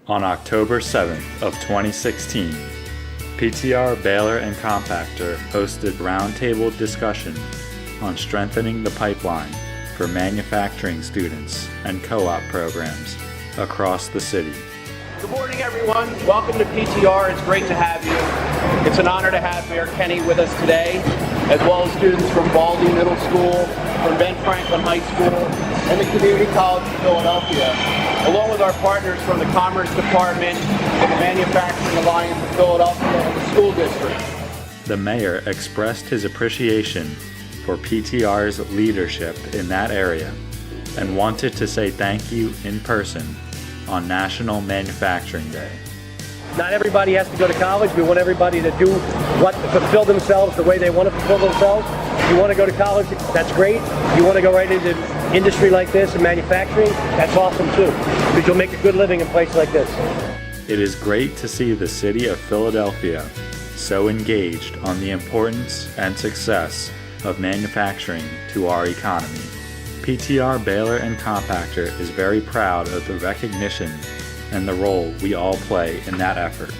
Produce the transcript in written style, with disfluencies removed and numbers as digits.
On October 7th of 2016, PTR Baler and Compactor hosted roundtable discussion on strengthening the pipeline for manufacturing students and co-op programs across the city. Good morning, everyone. Welcome to PTR. It's great to have you. It's an honor to have Mayor Kenney with us today, as well as students from Baldy Middle School, from Ben Franklin High School, and the Community College of Philadelphia, along with our partners from the Commerce Department, and the Manufacturing Alliance of Philadelphia, and the school district. The mayor expressed his appreciation for PTR's leadership in that area and wanted to say thank you in person on National Manufacturing Day. Not everybody has to go to college. We want everybody to fulfill themselves the way they want to fulfill themselves. If you want to go to college, that's great. If you want to go right into industry like this and manufacturing, that's awesome too, because you'll make a good living in places like this. It is great to see the city of Philadelphia so engaged on the importance and success of manufacturing to our economy. PTR Baler and Compactor is very proud of the recognition and the role we all play in that effort.